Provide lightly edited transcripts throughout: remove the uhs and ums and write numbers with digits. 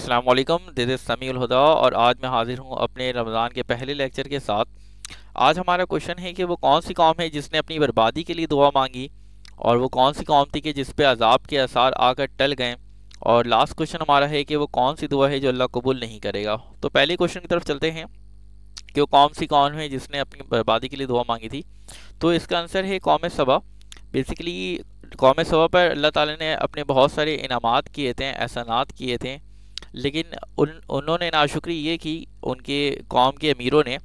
السلام علیکم، دس از سمیع الہدا اور آج میں حاضر ہوں اپنے رمضان کے پہلے لیکچر کے ساتھ۔ آج ہمارا کوشچن ہے کہ وہ کون سی قوم ہے جس نے اپنی بربادی کے لیے دعا مانگی، اور وہ کون سی قوم تھی کہ جس پہ عذاب کے آثار آ کر ٹل گئے، اور لاسٹ کوشچن ہمارا ہے کہ وہ کون سی دعا ہے جو اللہ قبول نہیں کرے گا۔ تو پہلے کوشچن کی طرف چلتے ہیں کہ وہ کون سی قوم ہے جس نے اپنی بربادی کے لیے دعا مانگی تھی۔ تو اس کا آنسر ہے قوم سبا۔ بیسیکلی قوم سبا پر اللہ تعالیٰ نے اپنے بہت سارے انعامات کیے تھے، احسانات کیے تھے، لیکن انہوں نے ناشکری یہ کی ان کے قوم کے امیروں نے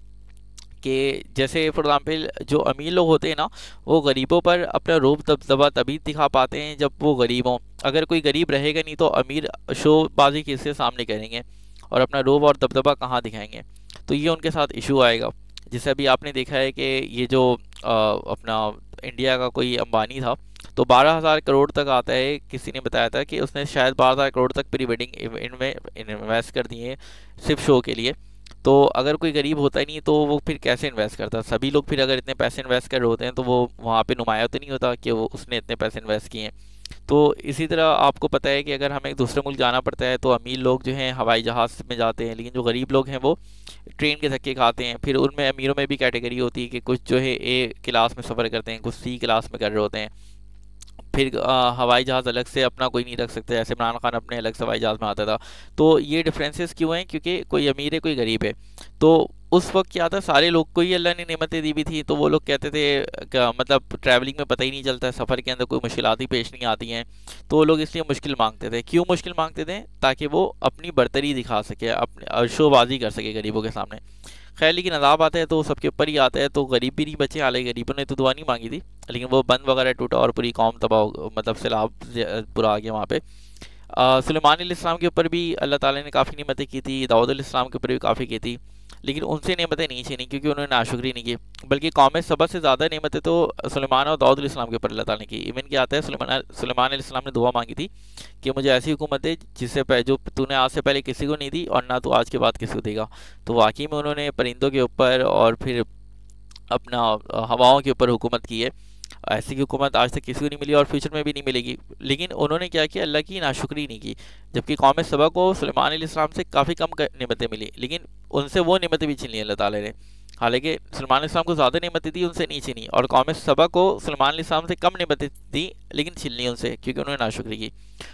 کہ جیسے فار ایگزامپل جو امیر لوگ ہوتے ہیں نا، وہ غریبوں پر اپنا روب دبدبہ تبھی دکھا پاتے ہیں جب وہ غریب ہوں۔ اگر کوئی غریب رہے گا نہیں تو امیر شو بازی کس سے سامنے کریں گے اور اپنا روب اور دبدبہ کہاں دکھائیں گے؟ تو یہ ان کے ساتھ ایشو آئے گا۔ جیسے ابھی آپ نے دیکھا ہے کہ یہ جو اپنا انڈیا کا کوئی امبانی تھا، تو 12,000 کروڑ تک آتا ہے، کسی نے بتایا تھا کہ اس نے شاید 12,000 کروڑ تک پری ویڈنگ ایونٹ میں انویسٹ کر دیے صرف شو کے لیے۔ تو اگر کوئی غریب ہوتا ہی نہیں تو وہ پھر کیسے انویسٹ کرتا؟ سبھی لوگ پھر اگر اتنے پیسے انویسٹ کر رہے ہوتے ہیں تو وہ وہاں پہ نمایاں تو نہیں ہوتا کہ وہ اس نے اتنے پیسے انویسٹ کیے ہیں۔ تو اسی طرح آپ کو پتہ ہے کہ اگر ہمیں دوسرے ملک جانا پڑتا ہے تو امیر لوگ جو ہیں ہوائی جہاز میں جاتے ہیں، لیکن جو غریب لوگ ہیں وہ ٹرین کے دھکے کھاتے ہیں۔ پھر ان میں امیروں میں بھی کیٹیگری ہوتی ہے کہ کچھ جو ہے اے کلاس میں سفر کرتے ہیں، کچھ سی کلاس میں کر رہے ہوتے ہیں۔ پھر ہوائی جہاز الگ سے اپنا کوئی نہیں رکھ سکتے، ایسے عمران خان اپنے الگ سے ہوائی جہاز میں آتا تھا۔ تو یہ ڈفرینسز کیوں ہیں؟ کیونکہ کوئی امیر ہے کوئی غریب ہے۔ تو اس وقت کیا تھا، سارے لوگ کو ہی اللہ نے نعمتیں دی بھی تھی، تو وہ لوگ کہتے تھے کہ مطلب ٹریولنگ میں پتہ ہی نہیں چلتا ہے، سفر کے اندر کوئی مشکلات ہی پیش نہیں آتی ہیں، تو وہ لوگ اس لیے مشکل مانگتے تھے۔ کیوں مشکل مانگتے تھے؟ تاکہ وہ اپنی برتری دکھا سکے، اپنے شو بازی کر سکے غریبوں کے سامنے۔ خیر لیکن عذاب آتا ہے تو سب کے اوپر ہی آتا ہے، تو غریب بھی نہیں بچے، حالانکہ غریبوں نے تو دعا نہیں مانگی تھی، لیکن وہ بند وغیرہ ٹوٹا اور پوری قوم تباہ مطلب سیلاب پورا آ گیا وہاں پہ۔ سلیمان علیہ السلام کے اوپر بھی اللہ تعالیٰ نے کافی نعمتیں کی تھی، داؤد علیہ السلام کے اوپر بھی کافی کی تھی، لیکن ان سے نعمتیں نہیں چھینی کیونکہ انہوں نے ناشکری نہیں کی۔ بلکہ قوم سبا سے زیادہ نعمتیں تو سلیمان اور داؤد علیہ السلام کے اوپر اللہ تعالیٰ نے کی۔ ایون کیا آتا ہے، سلیمان علیہ السلام نے دعا مانگی تھی کہ مجھے ایسی حکومت دے جس سے جو تو نے آج سے پہلے کسی کو نہیں دی اور نہ تو آج کے بعد کسی کو دے گا۔ تو واقعی میں انہوں نے پرندوں کے اوپر اور پھر اپنا ہواؤں کے اوپر حکومت کی ہے۔ ایسی حکومت آج تک کسی کو نہیں ملی اور فیوچر میں بھی نہیں ملے گی، لیکن انہوں نے کیا کیا؟ اللہ کی ناشکری نہیں کی۔ جبکہ قوم سبا کو سلیمان علیہ السلام سے کافی کم نعمتیں ملی، لیکن ان سے وہ نعمتیں بھی چھین لی اللہ تعالیٰ نے۔ حالانکہ سلیمان علیہ السلام کو زیادہ نعمتیں دی، ان سے نہیں چھینی، اور قوم سبا کو سلیمان علیہ السلام سے کم نعمتیں دی لیکن چھین لی ان سے، کیونکہ انہوں نے ناشکری کی۔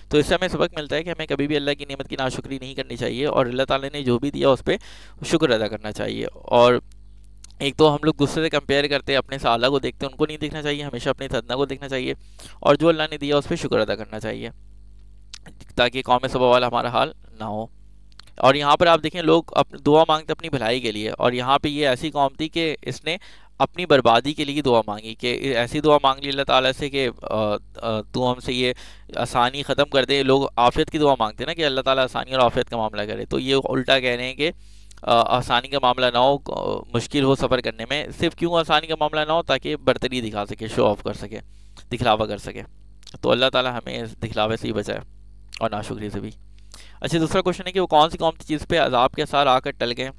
تو اس سے ہمیں سبق ملتا ہے کہ ہمیں کبھی بھی اللہ کی نعمت کی ناشکری نہیں کرنی چاہیے، اور اللہ تعالیٰ نے جو بھی دیا اس پہ شکر ادا کرنا چاہیے۔ اور ایک تو ہم لوگ دوسرے سے کمپیئر کرتے ہیں، اپنے سے اعلیٰ کو دیکھتے ہیں، ان کو نہیں دیکھنا چاہیے، ہمیشہ اپنے ادنا کو دیکھنا چاہیے، اور جو اللہ نے دیا اس پہ شکر ادا کرنا چاہیے، تاکہ قوم سبا والا ہمارا حال نہ ہو۔ اور یہاں پر آپ دیکھیں لوگ دعا مانگتے اپنی بھلائی کے لیے، اور یہاں پہ یہ ایسی قوم تھی کہ اس نے اپنی بربادی کے لیے دعا مانگی، کہ ایسی دعا مانگ لی اللہ تعالیٰ سے کہ تو ہم سے یہ آسانی ختم کر دے۔ لوگ عافیت کی دعا مانگتے ہیں نا کہ اللہ تعالیٰ آسانی اور عافیت کا معاملہ کرے، تو یہ الٹا کہہ رہے ہیں کہ آسانی کا معاملہ نہ ہو، مشکل ہو سفر کرنے میں۔ صرف کیوں آسانی کا معاملہ نہ ہو؟ تاکہ برتری دکھا سکے، شو آف کر سکے، دکھلاوا کر سکے۔ تو اللہ تعالیٰ ہمیں اس دکھلاوے سے ہی بچائے اور ناشکری سے بھی۔ اچھا، دوسرا کوشچن ہے کہ وہ کون سی قوم تھی جس پہ عذاب کے اثار آ کر ٹل گئے؟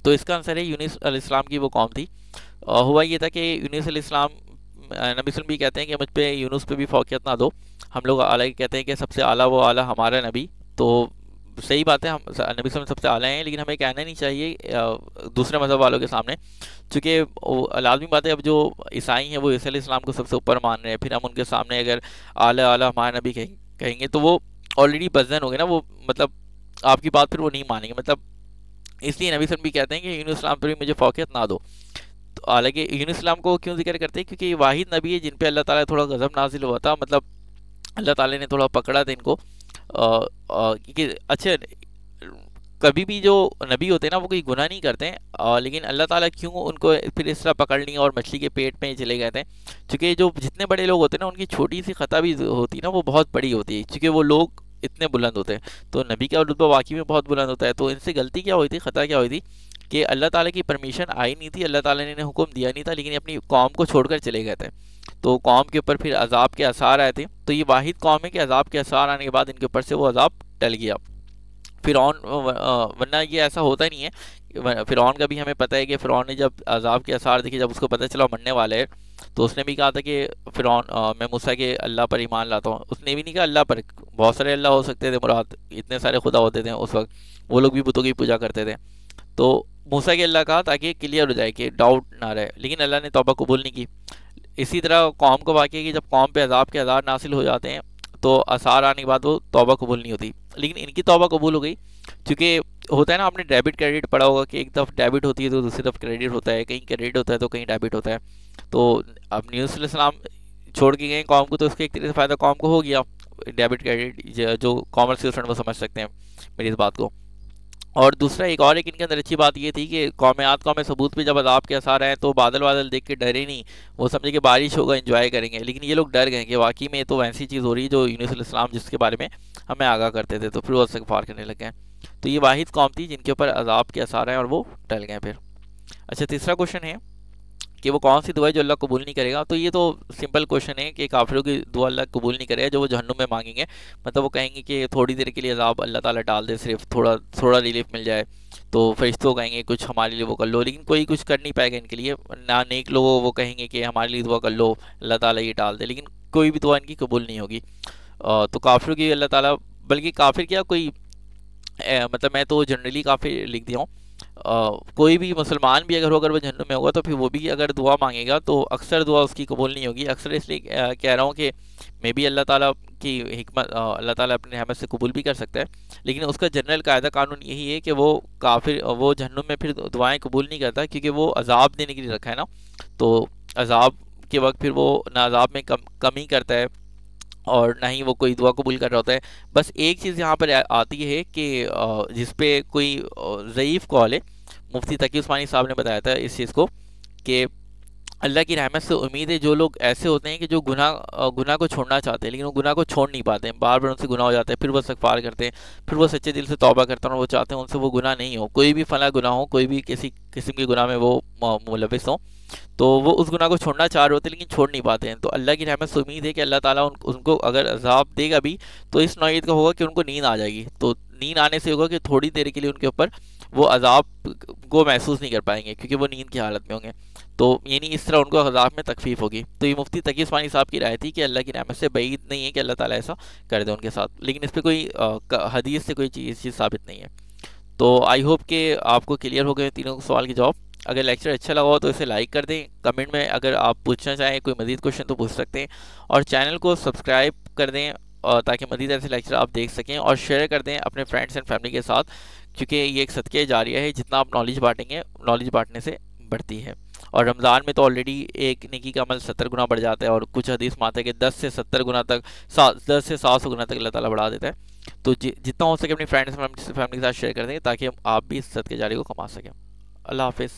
تو اس کا آنسر ہے یونس علیہ السلام کی وہ قوم تھی۔ ہوا یہ تھا کہ یونس علیہ السلم، نبی وسلم بھی کہتے ہیں کہ مجھ پہ یونس پہ بھی فوقیت نہ دو۔ ہم لوگ اعلیٰ کہتے ہیں کہ سب سے اعلیٰ وہ اعلیٰ ہمارا نبی، تو صحیح بات ہے، ہم نبی وسلم سب سے اعلیٰ ہیں، لیکن ہمیں کہنا نہیں چاہیے دوسرے مذہب والوں کے سامنے، چونکہ لازمی بات ہے اب جو عیسائی ہیں وہ عیسی علیہ السلام کو سب سے اوپر مان رہے ہیں، پھر ہم ان کے سامنے اگر اعلیٰ اعلیٰ ہمارا نبی کہیں گے تو وہ آلریڈی بزن ہو گئے نا، وہ مطلب آپ کی بات پھر وہ نہیں مانیں گے، مطلب اس لیے نبی صلی اللہ علیہ وسلم بھی کہتے ہیں کہ یونس السلام پر بھی مجھے فوقیت نہ دو۔ تو حالانکہ یونس السلام کو کیوں ذکر کرتے ہیں؟ کیونکہ یہ واحد نبی ہے جن پہ اللہ تعالیٰ تھوڑا غضب نازل ہوا تھا، مطلب اللہ تعالیٰ نے تھوڑا پکڑا تھا ان کو، کیونکہ اچھا کبھی بھی جو نبی ہوتے ہیں نا وہ کوئی گناہ نہیں کرتے ہیں، لیکن اللہ تعالیٰ کیوں ان کو پھر اس طرح پکڑ لیں اور مچھلی کے پیٹ میں چلے گئے تھے؟ چونکہ جو جتنے بڑے لوگ ہوتے ہیں نا ان کی چھوٹی سی خطا بھی ہوتی ہے نا وہ بہت بڑی ہوتی ہے، چونکہ وہ لوگ اتنے بلند ہوتے ہیں، تو نبی کا رتبہ واقعی میں بہت بلند ہوتا ہے۔ تو ان سے غلطی کیا ہوئی تھی، خطا کیا ہوئی تھی کہ اللہ تعالیٰ کی پرمیشن آئی نہیں تھی، اللہ تعالیٰ نے انہیں حکم دیا نہیں تھا، لیکن اپنی قوم کو چھوڑ کر چلے گئے تھے، تو قوم کے اوپر پھر عذاب کے آثار آئے تھے۔ تو یہ واحد قوم ہے کہ عذاب کے آثار آنے کے بعد ان کے اوپر سے وہ عذاب ٹل گیا۔ فرعون، ورنہ یہ ایسا ہوتا نہیں ہے۔ فرعون کا بھی ہمیں پتہ ہے کہ فرعون نے جب عذاب کے آثار دیکھے، جب اس کو پتہ چلا مرنے والے ہے، تو اس نے بھی کہا تھا کہ فرعون میں موسیٰ کے اللہ پر ایمان لاتا ہوں. اس نے بھی نہیں کہا اللہ پر, بہت سارے اللہ ہو سکتے تھے مراد, اتنے سارے خدا ہوتے تھے اس وقت, وہ لوگ بھی بتوں کی پوجا کرتے تھے. تو موسیٰ کے اللہ کہا تاکہ کلیئر ہو جائے کہ ڈاؤٹ نہ رہے, لیکن اللہ نے توبہ قبول نہیں کی. اسی طرح قوم کو واقع کہ جب قوم پہ عذاب کے عذاب نازل ہو جاتے ہیں تو اثار آنے کے بعد وہ توبہ قبول نہیں ہوتی, لیکن ان کی توبہ قبول ہو گئی. چونکہ ہوتا ہے نا, آپ نے ڈیبٹ کریڈٹ پڑھا ہوگا کہ ایک دفعہ ڈیبٹ ہوتی ہے تو دوسری دفعہ کریڈٹ ہوتا ہے, کہیں کریڈٹ ہوتا ہے تو کہیں ڈیبٹ ہوتا ہے. تو اب نبی صلی اللہ علیہ وسلم چھوڑ کے گئے قوم کو, تو اس کے ایک طریقے سے فائدہ قوم کو ہو گیا. ڈیبٹ کریڈٹ جو کامرس کے اسٹوڈنٹ وہ سمجھ سکتے ہیں میری اس بات کو. اور دوسرا ایک ان کے اندر اچھی بات یہ تھی کہ قوم عاد قوم ثبوت پہ جب عذاب کے اثار آئے تو بادل دیکھ کے ڈرے نہیں, وہ سمجھے کہ بارش ہوگا انجوائے کریں گے. لیکن یہ لوگ ڈر گئے کہ واقعی میں تو ایسی چیز ہو رہی ہے جو یونس علیہ السلام جس کے بارے میں ہمیں آگاہ کرتے تھے, تو پھر وہ استغفار کرنے لگے. تو یہ واحد قوم تھی جن کے اوپر عذاب کے اثار آئے اور وہ ٹل گئے پھر. اچھا, تیسرا کوشچن ہے کہ وہ کون سی دعا ہے جو اللہ قبول نہیں کرے گا. تو یہ تو سمپل کوشچن ہے کہ کافروں کی دعا اللہ قبول نہیں کرے گا جو وہ جہنم میں مانگیں گے. مطلب وہ کہیں گے کہ تھوڑی دیر کے لیے عذاب اللہ تعالیٰ ڈال دے, صرف تھوڑا ریلیف مل جائے. تو فرشتوں کہیں گے کچھ ہمارے لیے وہ کر لو, لیکن کوئی کچھ کر نہیں پائے گا ان کے لیے. نہ نیک لوگوں وہ کہیں گے کہ ہمارے لیے دعا کر لو, اللہ تعالیٰ یہ ڈال دے, لیکن کوئی بھی دعا ان کی قبول نہیں ہوگی. تو کافروں کی اللہ تعالیٰ, بلکہ کافر کیا کوئی مطلب میں تو جنرلی کافر لکھ دیا ہوں, کوئی بھی مسلمان بھی اگر وہ جہنم میں ہوگا تو پھر وہ بھی اگر دعا مانگے گا تو اکثر دعا اس کی قبول نہیں ہوگی. اکثر اس لیے کہہ رہا ہوں کہ میں بھی اللہ تعالیٰ کی حکمت, اللہ تعالیٰ اپنے رحمت سے قبول بھی کر سکتا ہے, لیکن اس کا جنرل قاعدہ قانون یہی ہے کہ وہ کافر وہ جہنم میں پھر دعائیں قبول نہیں کرتا, کیونکہ وہ عذاب دینے کے لیے رکھا ہے نا. تو عذاب کے وقت پھر وہ نہ عذاب میں کمی کرتا ہے اور نہ ہی وہ کوئی دعا قبول کر رہا ہوتا ہے. بس ایک چیز یہاں پر آتی ہے کہ جس پہ کوئی ضعیف قول ہے, مفتی تقی عثمانی صاحب نے بتایا تھا اس چیز کو کہ اللہ کی رحمت سے امید ہے جو لوگ ایسے ہوتے ہیں کہ جو گناہ کو چھوڑنا چاہتے ہیں لیکن وہ گناہ کو چھوڑ نہیں پاتے ہیں, بار بار ان سے گناہ ہو جاتا ہے, پھر وہ استغفار کرتے ہیں, پھر وہ سچے دل سے توبہ کرتے ہیں اور وہ چاہتے ہیں ان سے وہ گناہ نہیں ہو, کوئی بھی فلاں گناہ ہو, کوئی بھی کسی قسم کے گناہ میں وہ ملوث ہوں, تو وہ اس گناہ کو چھوڑنا چاہ رہے ہوتے ہیں لیکن چھوڑ نہیں پاتے ہیں. تو اللہ کی رحمت سے امید ہے کہ اللہ تعالیٰ ان کو اگر عذاب دے گا بھی تو اس نوعیت کا ہوگا کہ ان کو نیند آ جائے گی. تو نیند آنے سے ہوگا کہ تھوڑی دیر کے لیے ان کے اوپر وہ عذاب کو محسوس نہیں کر پائیں گے کیونکہ وہ نیند کی حالت میں ہوں گے, تو یعنی اس طرح ان کو عذاب میں تخفیف ہوگی. تو یہ مفتی تقی عثمانی صاحب کی رائے تھی کہ اللہ کی رحمت سے بعید نہیں ہے کہ اللہ تعالیٰ ایسا کر دے ان کے ساتھ, لیکن اس پہ کوئی حدیث سے کوئی چیز ثابت نہیں ہے. تو آئی ہوپ کہ آپ کو کلیئر ہو گئے تینوں سوال کے جواب. اگر لیکچر اچھا لگا ہو تو اسے لائک کر دیں, کمنٹ میں اگر آپ پوچھنا چاہیں کوئی مزید کوشچن تو پوچھ سکتے ہیں, اور چینل کو سبسکرائب کر دیں اور تاکہ مزید ایسے لیکچر آپ دیکھ سکیں, اور شیئر کر دیں اپنے فرینڈس اینڈ فیملی کے ساتھ, کیونکہ یہ ایک صدقہ جاریہ ہے, جتنا آپ نالج بانٹیں گے نالج بانٹنے سے بڑھتی ہے. اور رمضان میں تو آلریڈی ایک نیکی کا عمل 70 گنا بڑھ جاتا ہے, اور کچھ حدیث میں آتا ہے کہ 10 سے 70 گنا تک 10 سے 700 گنا تک اللہ تعالیٰ بڑھا دیتا ہے. تو جتنا ہو سکے اپنی فرینڈس فیملی کے ساتھ شیئر کر دیں تاکہ آپ بھی اس صدقہ جاریہ کو کما سکیں. اللہ حافظ.